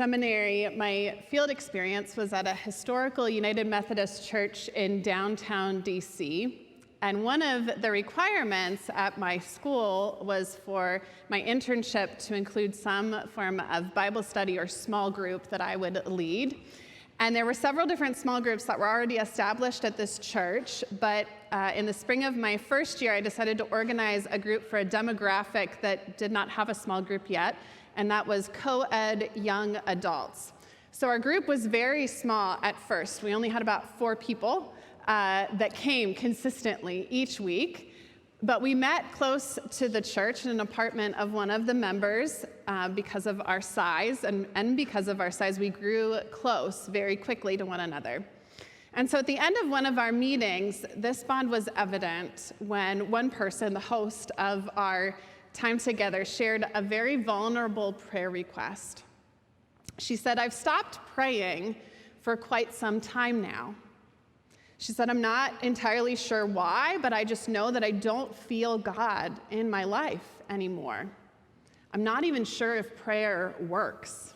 seminary, my field experience was at a historical United Methodist church in downtown DC. And one of the requirements at my school was for my internship to include some form of Bible study or small group that I would lead. And there were several different small groups that were already established at this church, but in the spring of my first year, I decided to organize a group for a demographic that did not have a small group yet, and that was co-ed young adults. So our group was very small at first. We only had about 4 people that came consistently each week. But we met close to the church in an apartment of one of the members because of our size, and because of our size, we grew close very quickly to one another. And so at the end of one of our meetings, this bond was evident when one person, the host of our time together, shared a very vulnerable prayer request. She said, "I've stopped praying for quite some time now." She said, "I'm not entirely sure why, but I just know that I don't feel God in my life anymore. I'm not even sure if prayer works."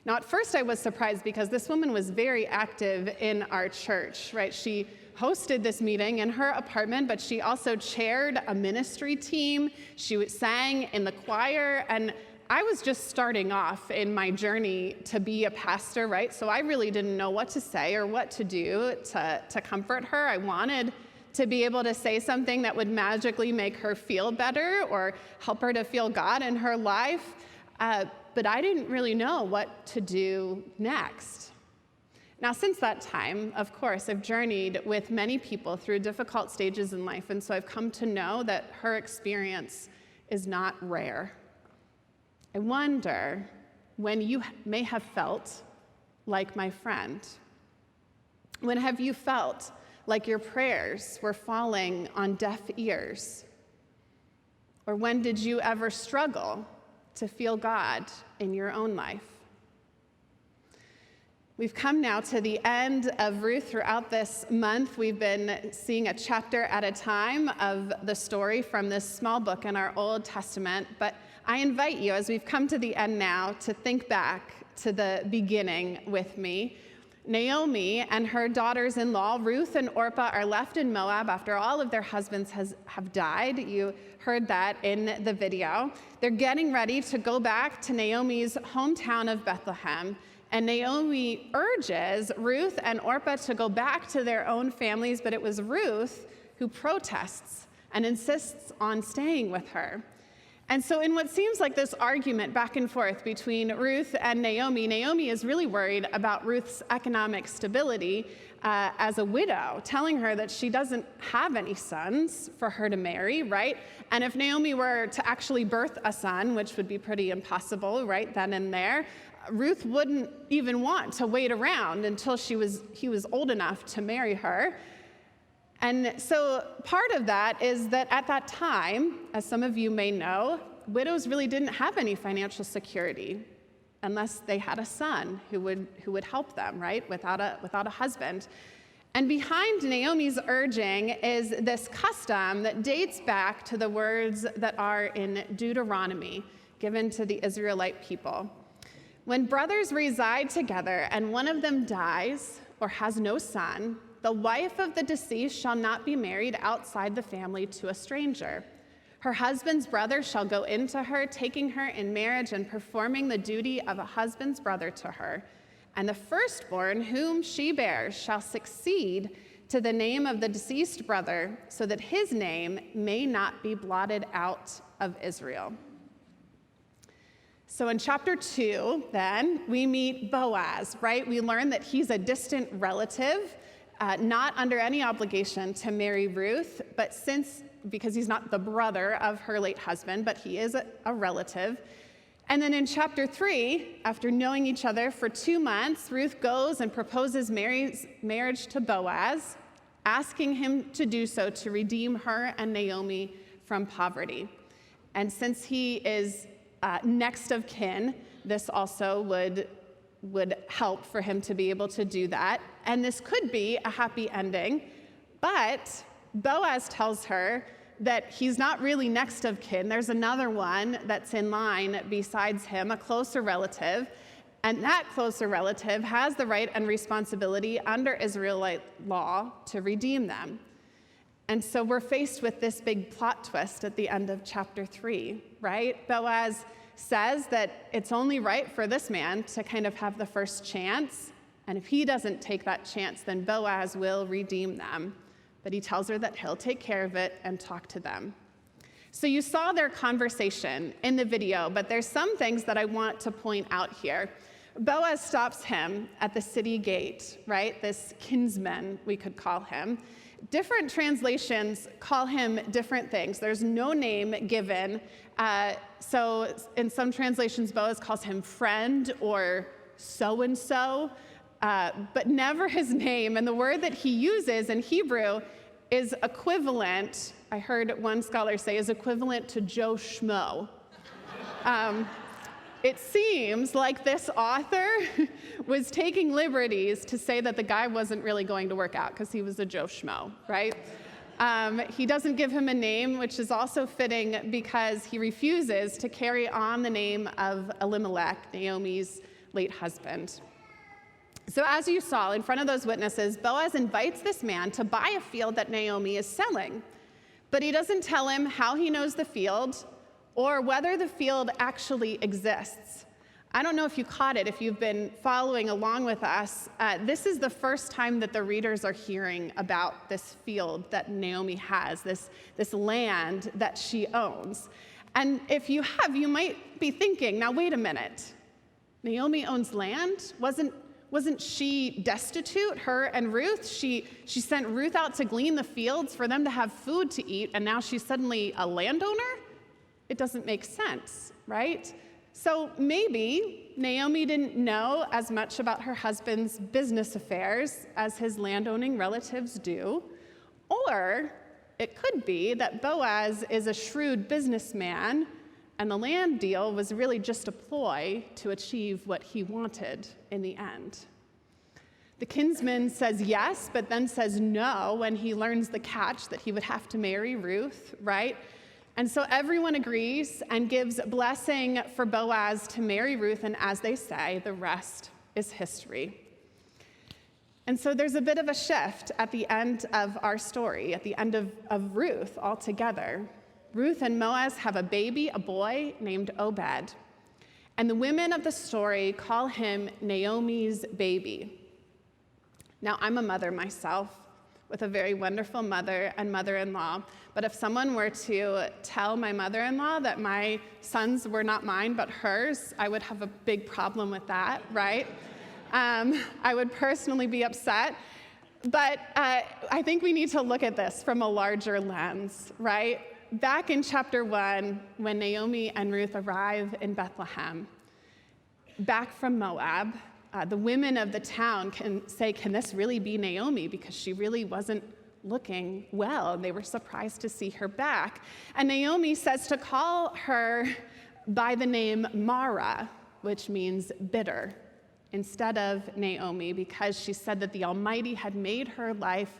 Now, at first I was surprised because this woman was very active in our church, right? She hosted this meeting in her apartment, but she also chaired a ministry team. She sang in the choir, and I was just starting off in my journey to be a pastor, right? So I really didn't know what to say or what to do to comfort her. I wanted to be able to say something that would magically make her feel better or help her to feel God in her life, but I didn't really know what to do next. Now, since that time, of course, I've journeyed with many people through difficult stages in life, and so I've come to know that her experience is not rare. I wonder when you may have felt like my friend. When have you felt like your prayers were falling on deaf ears? Or when did you ever struggle to feel God in your own life? We've come now to the end of Ruth. Throughout this month, we've been seeing a chapter at a time of the story from this small book in our Old Testament, but I invite you, as we've come to the end now, to think back to the beginning with me. Naomi and her daughters-in-law, Ruth and Orpah, are left in Moab after all of their husbands have died. You heard that in the video. They're getting ready to go back to Naomi's hometown of Bethlehem, and Naomi urges Ruth and Orpah to go back to their own families, but it was Ruth who protests and insists on staying with her. And so in what seems like this argument back and forth between Ruth and Naomi, Naomi is really worried about Ruth's economic stability as a widow, telling her that she doesn't have any sons for her to marry, right? And if Naomi were to actually birth a son, which would be pretty impossible right then and there, Ruth wouldn't even want to wait around until he was old enough to marry her. And so part of that is that at that time, as some of you may know, widows really didn't have any financial security unless they had a son who would help them, right, without a husband. And behind Naomi's urging is this custom that dates back to the words that are in Deuteronomy given to the Israelite people. When brothers reside together and one of them dies or has no son, the wife of the deceased shall not be married outside the family to a stranger. Her husband's brother shall go into her, taking her in marriage and performing the duty of a husband's brother to her. And the firstborn whom she bears shall succeed to the name of the deceased brother, so that his name may not be blotted out of Israel. So in chapter 2, then, we meet Boaz, right? We learn that he's a distant relative, not under any obligation to marry Ruth, but because he's not the brother of her late husband, but he is a relative. And then in chapter 3, after knowing each other for 2 months, Ruth goes and proposes marriage to Boaz, asking him to do so to redeem her and Naomi from poverty. And since he is next of kin, this also would help for him to be able to do that. And this could be a happy ending, but Boaz tells her that he's not really next of kin. There's another one that's in line besides him, a closer relative, And that closer relative has the right and responsibility under Israelite law to redeem them. And so we're faced with this big plot twist at the end of chapter 3, right? Boaz says that it's only right for this man to kind of have the first chance. And if he doesn't take that chance, then Boaz will redeem them. But he tells her that he'll take care of it and talk to them. So you saw their conversation in the video, but there's some things that I want to point out here. Boaz stops him at the city gate, right? This kinsman, we could call him. Different translations call him different things. There's no name given. So in some translations, Boaz calls him friend or so-and-so, but never his name. And the word that he uses in Hebrew is equivalent, I heard one scholar say, is equivalent to Joe Schmo. It seems like this author was taking liberties to say that the guy wasn't really going to work out because he was a Joe Schmo, right? He doesn't give him a name, which is also fitting because he refuses to carry on the name of Elimelech, Naomi's late husband. So as you saw in front of those witnesses, Boaz invites this man to buy a field that Naomi is selling, but he doesn't tell him how he knows the field or whether the field actually exists. I don't know if you caught it, if you've been following along with us. This is the first time that the readers are hearing about this field that Naomi has, this land that she owns. And if you have, you might be thinking, now wait a minute, Naomi owns land? Wasn't she destitute, her and Ruth? She sent Ruth out to glean the fields for them to have food to eat, and now she's suddenly a landowner? It doesn't make sense, right? So maybe Naomi didn't know as much about her husband's business affairs as his landowning relatives do. Or it could be that Boaz is a shrewd businessman and the land deal was really just a ploy to achieve what he wanted in the end. The kinsman says yes, but then says no when he learns the catch that he would have to marry Ruth, right? And so everyone agrees and gives blessing for Boaz to marry Ruth, and as they say, the rest is history. And so there's a bit of a shift at the end of our story, at the end of Ruth altogether. Ruth and Boaz have a baby, a boy named Obed. And the women of the story call him Naomi's baby. Now, I'm a mother myself, with a very wonderful mother and mother-in-law. But if someone were to tell my mother-in-law that my sons were not mine but hers, I would have a big problem with that, right? I would personally be upset. But I think we need to look at this from a larger lens, right? Back in chapter 1, when Naomi and Ruth arrive in Bethlehem, back from Moab, the women of the town can say, can this really be Naomi? Because she really wasn't looking well, and they were surprised to see her back. And Naomi says to call her by the name Mara, which means bitter, instead of Naomi, because she said that the Almighty had made her life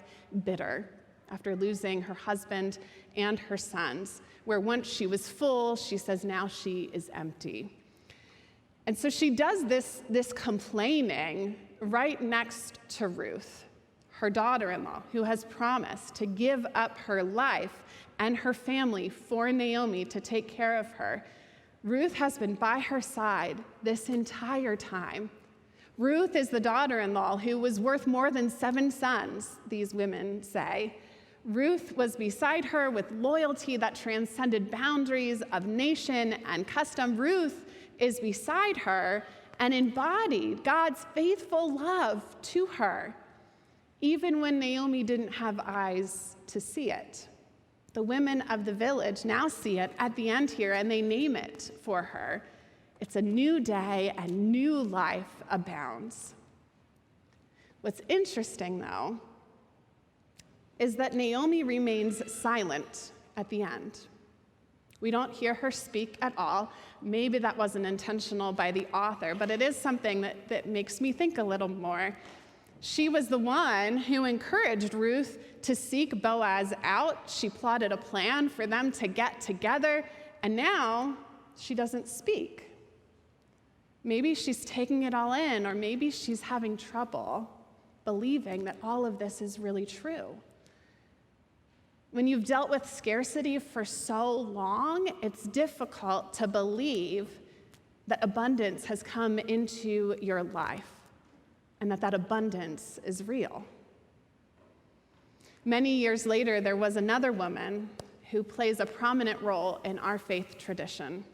bitter after losing her husband and her sons, where once she was full, she says now she is empty. And so she does this complaining right next to Ruth, her daughter-in-law, who has promised to give up her life and her family for Naomi to take care of her. Ruth has been by her side this entire time. Ruth is the daughter-in-law who was worth more than 7 sons, these women say. Ruth was beside her with loyalty that transcended boundaries of nation and custom. Ruth is beside her and embodied God's faithful love to her, even when Naomi didn't have eyes to see it. The women of the village now see it at the end here, and they name it for her. It's a new day, and new life abounds. What's interesting, though, is that Naomi remains silent at the end. We don't hear her speak at all. Maybe that wasn't intentional by the author, but it is something that makes me think a little more. She was the one who encouraged Ruth to seek Boaz out. She plotted a plan for them to get together, and now she doesn't speak. Maybe she's taking it all in, or maybe she's having trouble believing that all of this is really true. When you've dealt with scarcity for so long, it's difficult to believe that abundance has come into your life and that abundance is real. Many years later, there was another woman who plays a prominent role in our faith tradition,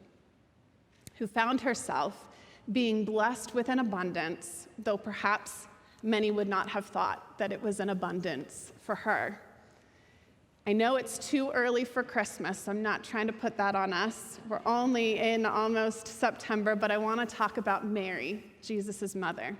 who found herself being blessed with an abundance, though perhaps many would not have thought that it was an abundance for her. I know it's too early for Christmas. I'm not trying to put that on us. We're only in almost September, but I want to talk about Mary, Jesus' mother.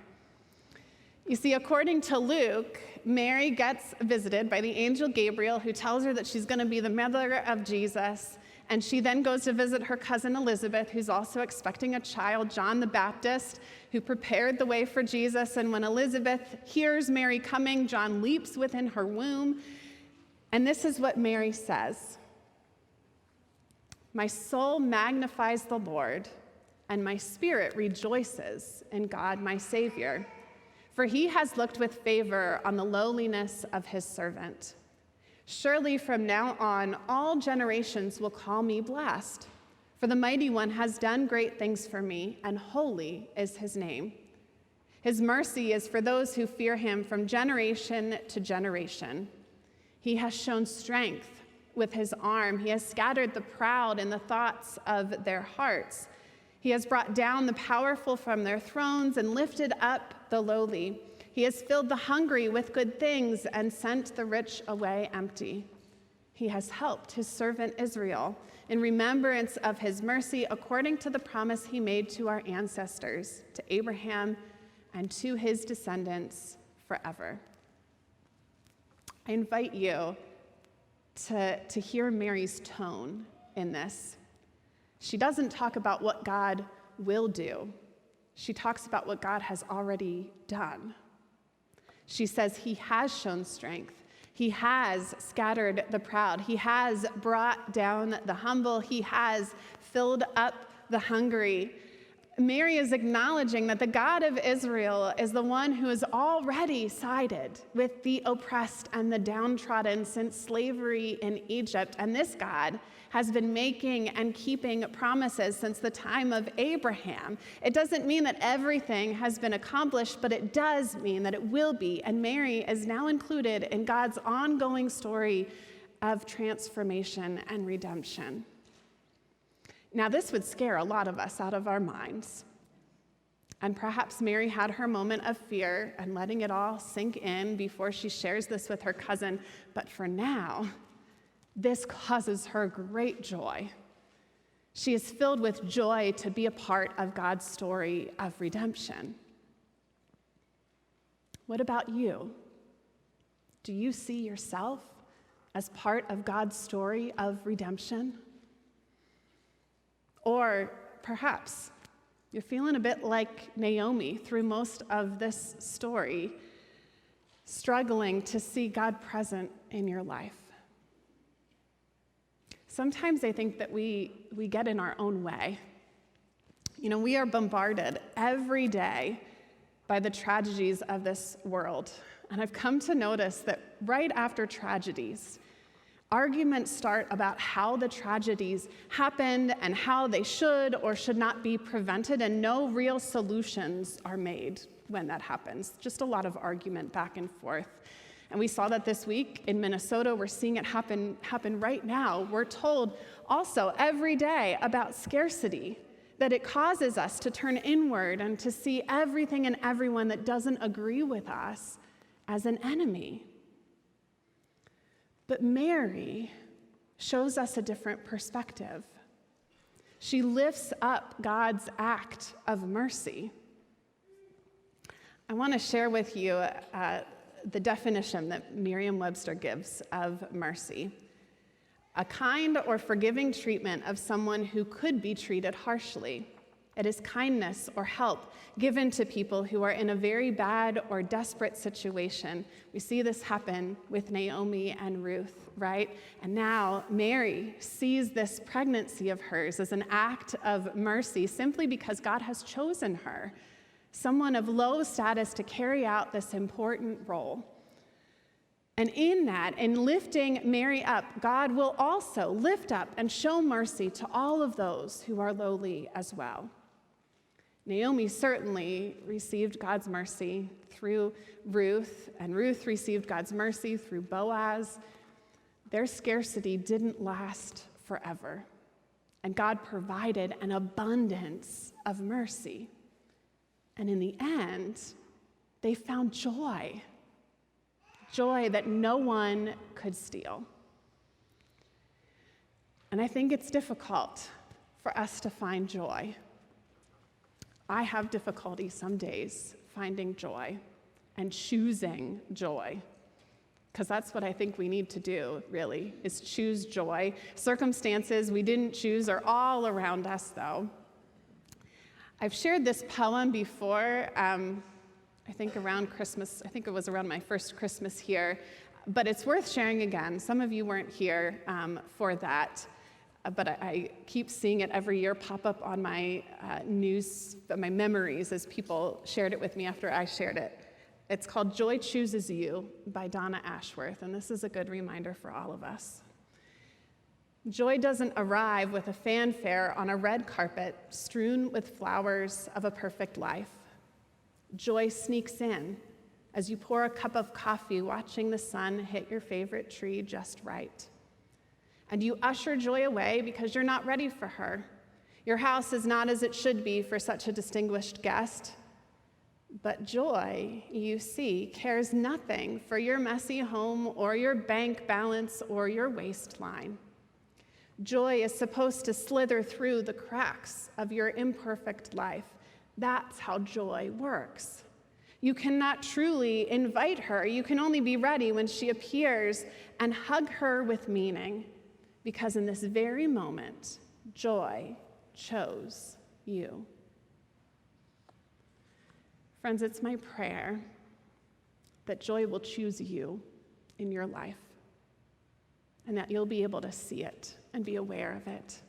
You see, according to Luke, Mary gets visited by the angel Gabriel, who tells her that she's going to be the mother of Jesus, and she then goes to visit her cousin Elizabeth, who's also expecting a child, John the Baptist, who prepared the way for Jesus. And when Elizabeth hears Mary coming, John leaps within her womb. And this is what Mary says: "My soul magnifies the Lord, and my spirit rejoices in God my Savior, for he has looked with favor on the lowliness of his servant. Surely from now on, all generations will call me blessed, for the Mighty One has done great things for me, and holy is his name. His mercy is for those who fear him from generation to generation. He has shown strength with his arm. He has scattered the proud in the thoughts of their hearts. He has brought down the powerful from their thrones and lifted up the lowly. He has filled the hungry with good things and sent the rich away empty. He has helped his servant Israel in remembrance of his mercy, according to the promise he made to our ancestors, to Abraham and to his descendants forever." I invite you to hear Mary's tone in this. She doesn't talk about what God will do. She talks about what God has already done. She says he has shown strength. He has scattered the proud. He has brought down the humble. He has filled up the hungry. Mary is acknowledging that the God of Israel is the one who has already sided with the oppressed and the downtrodden since slavery in Egypt. And this God has been making and keeping promises since the time of Abraham. It doesn't mean that everything has been accomplished, but it does mean that it will be. And Mary is now included in God's ongoing story of transformation and redemption. Now, this would scare a lot of us out of our minds. And perhaps Mary had her moment of fear and letting it all sink in before she shares this with her cousin. But for now, this causes her great joy. She is filled with joy to be a part of God's story of redemption. What about you? Do you see yourself as part of God's story of redemption? Or perhaps you're feeling a bit like Naomi through most of this story, struggling to see God present in your life. Sometimes I think that we get in our own way. You know, we are bombarded every day by the tragedies of this world. And I've come to notice that right after tragedies, arguments start about how the tragedies happened and how they should or should not be prevented, and no real solutions are made when that happens. Just a lot of argument back and forth. And we saw that this week in Minnesota. We're seeing it happen right now. We're told also every day about scarcity, that it causes us to turn inward and to see everything and everyone that doesn't agree with us as an enemy. But Mary shows us a different perspective. She lifts up God's act of mercy. I want to share with you the definition that Merriam-Webster gives of mercy: a kind or forgiving treatment of someone who could be treated harshly, It is kindness or help given to people who are in a very bad or desperate situation. We see this happen with Naomi and Ruth, right? And now Mary sees this pregnancy of hers as an act of mercy simply because God has chosen her, someone of low status, to carry out this important role. And in that, in lifting Mary up, God will also lift up and show mercy to all of those who are lowly as well. Naomi certainly received God's mercy through Ruth, and Ruth received God's mercy through Boaz. Their scarcity didn't last forever, and God provided an abundance of mercy. And in the end, they found joy that no one could steal. And I think it's difficult for us to find joy. I have difficulty some days finding joy and choosing joy, because that's what I think we need to do, really, is choose joy. Circumstances we didn't choose are all around us, though. I've shared this poem before, I think around Christmas. I think it was around my first Christmas here, but it's worth sharing again. Some of you weren't here for that. But I keep seeing it every year pop up on my my memories as people shared it with me after I shared it. It's called Joy Chooses You by Donna Ashworth, and this is a good reminder for all of us. Joy doesn't arrive with a fanfare on a red carpet strewn with flowers of a perfect life. Joy sneaks in as you pour a cup of coffee watching the sun hit your favorite tree just right. And you usher joy away because you're not ready for her. Your house is not as it should be for such a distinguished guest. But joy, you see, cares nothing for your messy home or your bank balance or your waistline. Joy is supposed to slither through the cracks of your imperfect life. That's how joy works. You cannot truly invite her. You can only be ready when she appears and hug her with meaning. Because in this very moment, joy chose you. Friends, it's my prayer that joy will choose you in your life, and that you'll be able to see it and be aware of it.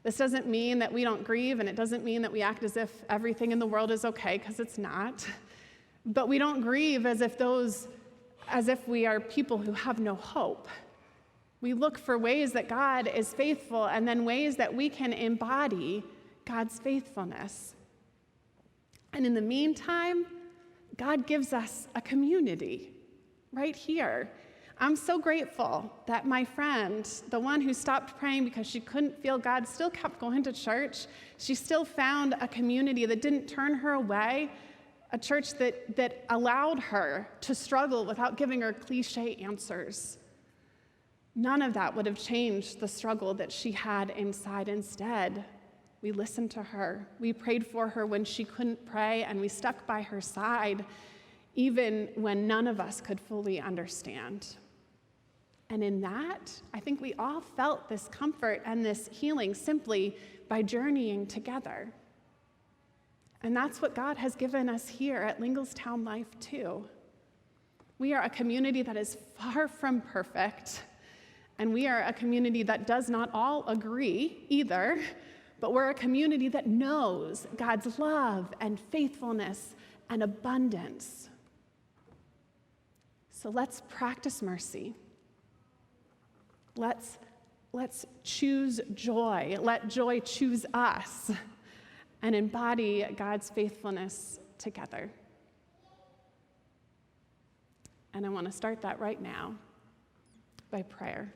This doesn't mean that we don't grieve, and it doesn't mean that we act as if everything in the world is okay, because it's not. But we don't grieve as if we are people who have no hope. We look for ways that God is faithful, and then ways that we can embody God's faithfulness. And in the meantime, God gives us a community right here. I'm so grateful that my friend, the one who stopped praying because she couldn't feel God, still kept going to church. She still found a community that didn't turn her away, a church that allowed her to struggle without giving her cliche answers. None of that would have changed the struggle that she had inside. Instead, we listened to her. We prayed for her when she couldn't pray, and we stuck by her side, even when none of us could fully understand. And in that, I think we all felt this comfort and this healing simply by journeying together. And that's what God has given us here at Linglestown Life, too. We are a community that is far from perfect. And we are a community that does not all agree either, but we're a community that knows God's love and faithfulness and abundance. So let's practice mercy. Let's choose joy. Let joy choose us and embody God's faithfulness together. And I want to start that right now by prayer.